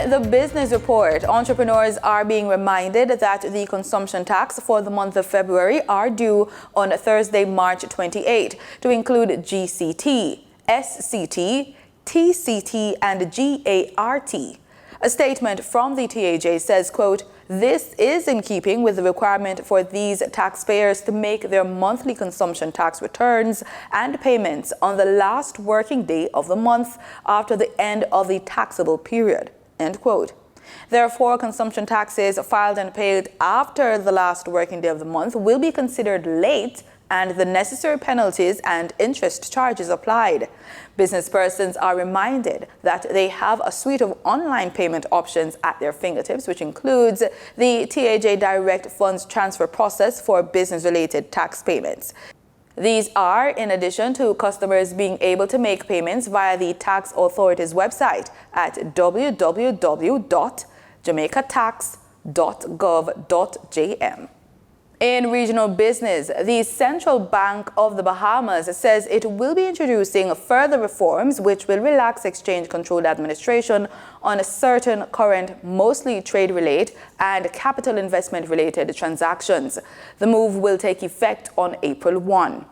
In the business report, entrepreneurs are being reminded that the consumption tax for the month of February are due on Thursday, March 28, to include GCT, SCT, TCT, and GART. A statement from the TAJ says, quote, "This is in keeping with the requirement for these taxpayers to make their monthly consumption tax returns and payments on the last working day of the month after the end of the taxable period." End quote. Therefore, consumption taxes filed and paid after the last working day of the month will be considered late and the necessary penalties and interest charges applied. Business persons are reminded that they have a suite of online payment options at their fingertips, which includes the TAJ Direct Funds Transfer process for business-related tax payments. These are in addition to customers being able to make payments via the tax authority's website at www.jamaicatax.gov.jm. In regional business, the Central Bank of the Bahamas says it will be introducing further reforms which will relax exchange-controlled administration on certain current, mostly trade-related and capital investment-related transactions. The move will take effect on April 1.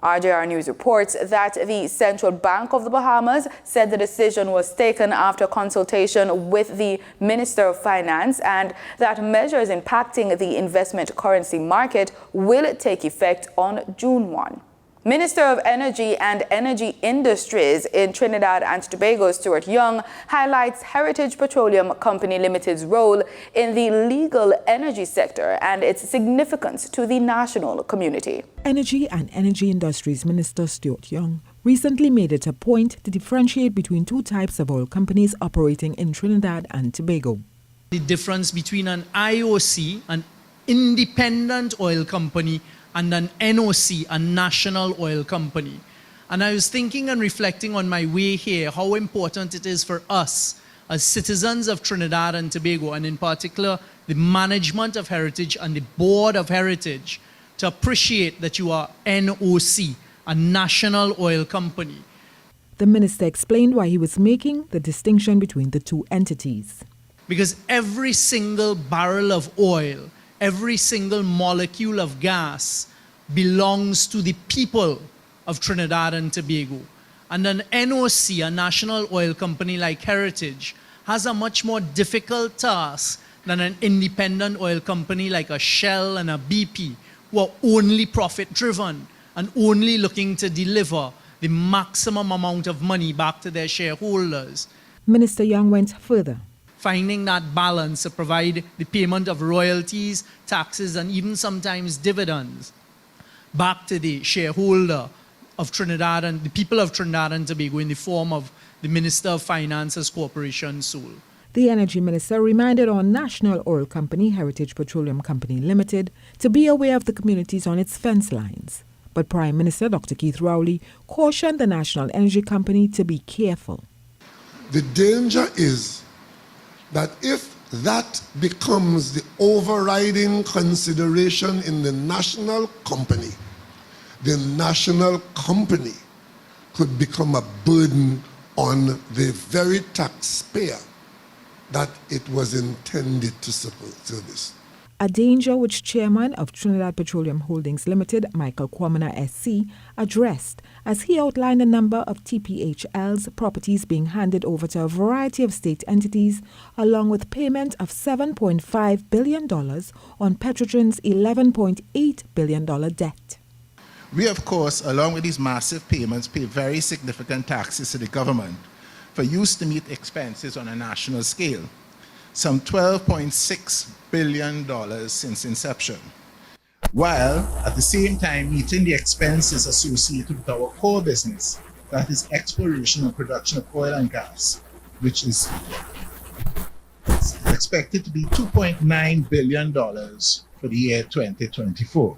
RJR News reports that the Central Bank of the Bahamas said the decision was taken after consultation with the Minister of Finance and that measures impacting the investment currency market will take effect on June 1. Minister of Energy and Energy Industries in Trinidad and Tobago, Stuart Young, highlights Heritage Petroleum Company Limited's role in the legal energy sector and its significance to the national community. Energy and Energy Industries Minister Stuart Young recently made it a point to differentiate between two types of oil companies operating in Trinidad and Tobago. The difference between an IOC, an independent oil company, and an NOC, a national oil company. And I was thinking and reflecting on my way here how important it is for us as citizens of Trinidad and Tobago, and in particular the management of Heritage and the board of Heritage, to appreciate that you are NOC, a national oil company. The minister explained why he was making the distinction between the two entities. Because every single barrel of oil, every single molecule of gas belongs to the people of Trinidad and Tobago. And an NOC, a national oil company like Heritage, has a much more difficult task than an independent oil company like a Shell and a BP, who are only profit-driven and only looking to deliver the maximum amount of money back to their shareholders. Minister Young went further. Finding that balance to provide the payment of royalties, taxes, and even sometimes dividends back to the shareholder of Trinidad and the people of Trinidad and Tobago in the form of the Minister of Finance as corporation sole. The Energy Minister reminded our national oil company, Heritage Petroleum Company Limited, to be aware of the communities on its fence lines. But Prime Minister Dr. Keith Rowley cautioned the National Energy Company to be careful. The danger is that if that becomes the overriding consideration in the national company, the national company could become a burden on the very taxpayer that it was intended to service. A danger which Chairman of Trinidad Petroleum Holdings Limited, Michael Kwamina SC, addressed as he outlined a number of TPHL's properties being handed over to a variety of state entities, along with payment of $7.5 billion on Petrotrin's $11.8 billion debt. We, of course, along with these massive payments, pay very significant taxes to the government for use to meet expenses on a national scale, some $12.6 billion since inception, while at the same time meeting the expenses associated with our core business, that is exploration and production of oil and gas, which is expected to be $2.9 billion for the year 2024.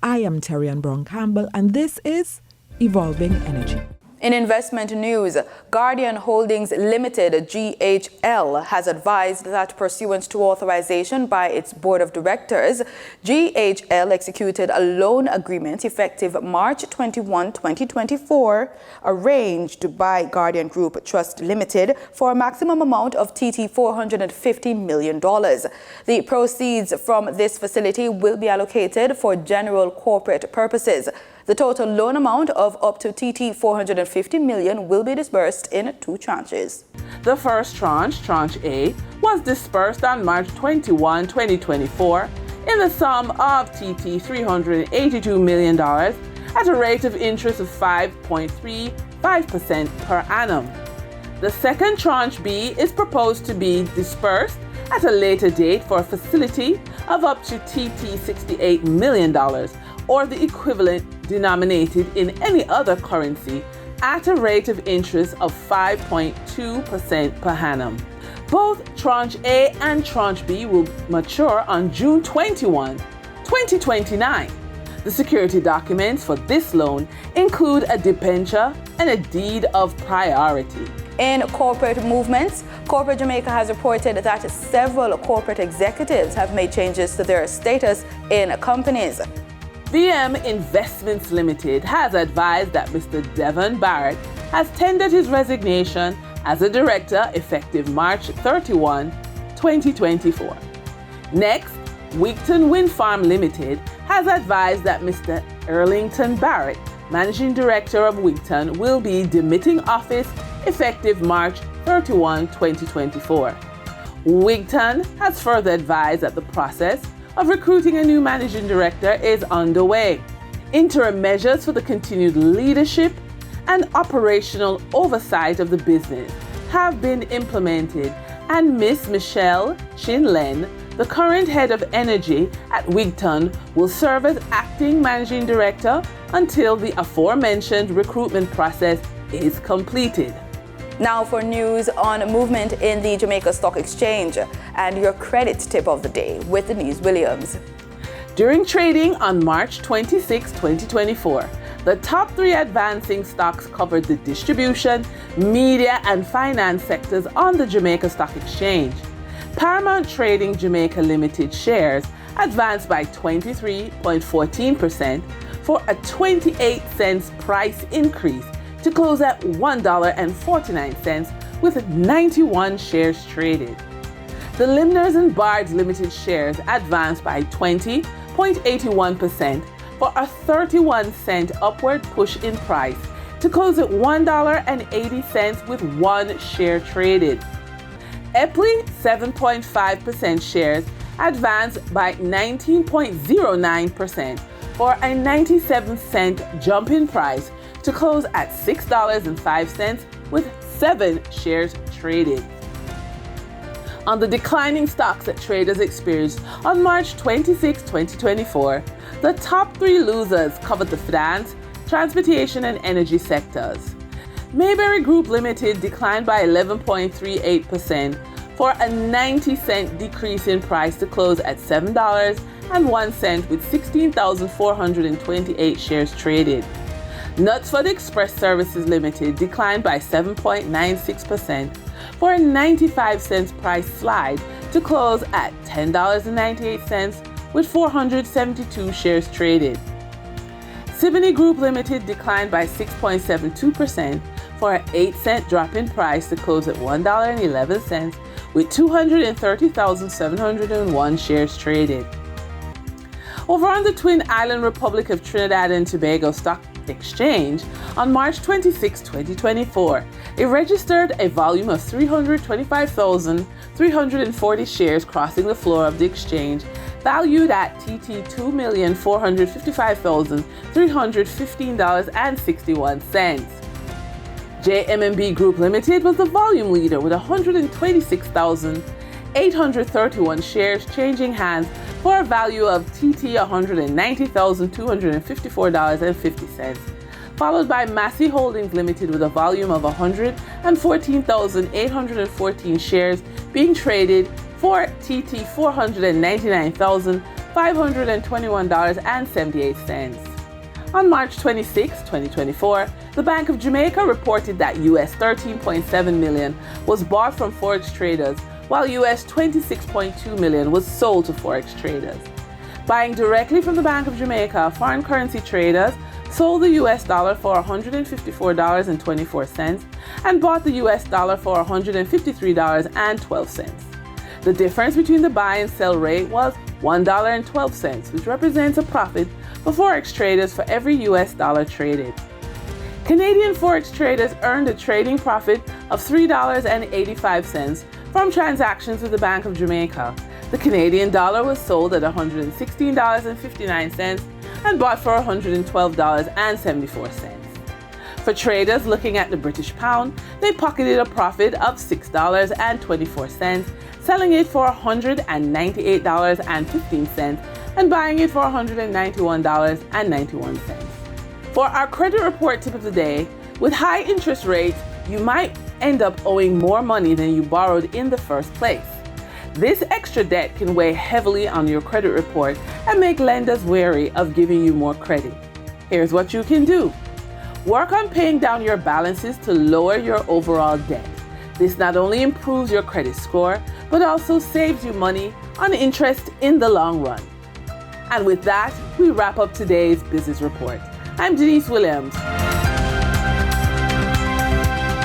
I am Terry Ann Brown Campbell, and this is Evolving Energy. In investment news, Guardian Holdings Limited, GHL, has advised that pursuant to authorization by its board of directors, GHL executed a loan agreement effective March 21, 2024, arranged by Guardian Group Trust Limited for a maximum amount of TT $450 million. The proceeds from this facility will be allocated for general corporate purposes. The total loan amount of up to TT $450 million will be disbursed in 2 tranches. The first tranche, Tranche A, was disbursed on March 21, 2024 in the sum of TT $382 million at a rate of interest of 5.35% per annum. The second Tranche B is proposed to be disbursed at a later date for a facility of up to TT $68 million or the equivalent denominated in any other currency at a rate of interest of 5.2% per annum. Both Tranche A and Tranche B will mature on June 21, 2029. The security documents for this loan include a debenture and a deed of priority. In corporate movements, Corporate Jamaica has reported that several corporate executives have made changes to their status in companies. BM Investments Limited has advised that Mr. Devon Barrett has tendered his resignation as a director effective March 31, 2024. Next, Wigton Wind Farm Limited has advised that Mr. Erlington Barrett, Managing Director of Wigton, will be demitting office effective March 31, 2024. Wigton has further advised that the process of recruiting a new managing director is underway. Interim measures for the continued leadership and operational oversight of the business have been implemented, and Ms. Michelle Chinlen, the current head of energy at Wigton, will serve as acting managing director until the aforementioned recruitment process is completed. Now for news on movement in the Jamaica Stock Exchange and your credit tip of the day with Denise Williams. During trading on March 26, 2024, the top 3 advancing stocks covered the distribution, media, and finance sectors on the Jamaica Stock Exchange. Paramount Trading Jamaica Limited shares advanced by 23.14% for a 28-cent price increase to close at $1.49 with 91 shares traded. The Limners and Bards Limited shares advanced by 20.81% for a 31-cent upward push in price to close at $1.80 with 1 share traded. Epley 7.5% shares advanced by 19.09% for a 97-cent jump in price to close at $6.05 with 7 shares traded. On the declining stocks that traders experienced on March 26, 2024, the top 3 losers covered the finance, transportation, and energy sectors. Mayberry Group Limited declined by 11.38% for a 90-cent decrease in price to close at $7.01 with 16,428 shares traded. Knutsford Express Services Limited declined by 7.96% for a 95-cent price slide to close at $10.98 with 472 shares traded. Siboney Group Limited declined by 6.72% for an 8-cent drop in price to close at $1.11 with 230,701 shares traded. Over on the Twin Island Republic of Trinidad and Tobago Stock Exchange, on March 26, 2024, it registered a volume of 325,340 shares crossing the floor of the exchange, valued at TT $2,455,315.61. JMMB Group Limited was the volume leader with 126,831 shares changing hands for a value of TT $190,254.50, followed by Massey Holdings Limited with a volume of 114,814 shares being traded for TT $499,521.78. On March 26, 2024, the Bank of Jamaica reported that US $13.7 million was bought from forex traders, while US $26.2 million was sold to forex traders. Buying directly from the Bank of Jamaica, foreign currency traders sold the US dollar for $154.24 and bought the US dollar for $153.12. The difference between the buy and sell rate was $1.12, which represents a profit for forex traders for every US dollar traded. Canadian forex traders earned a trading profit of $3.85 from transactions with the Bank of Jamaica. The Canadian dollar was sold at $116.59 and bought for $112.74. For traders looking at the British pound, they pocketed a profit of $6.24, selling it for $198.15 and buying it for $191.91. For our credit report tip of the day, with high interest rates, you might end up owing more money than you borrowed in the first place. This extra debt can weigh heavily on your credit report and make lenders wary of giving you more credit. Here's what you can do. Work on paying down your balances to lower your overall debt. This not only improves your credit score, but also saves you money on interest in the long run. And with that, we wrap up today's business report. I'm Denise Williams.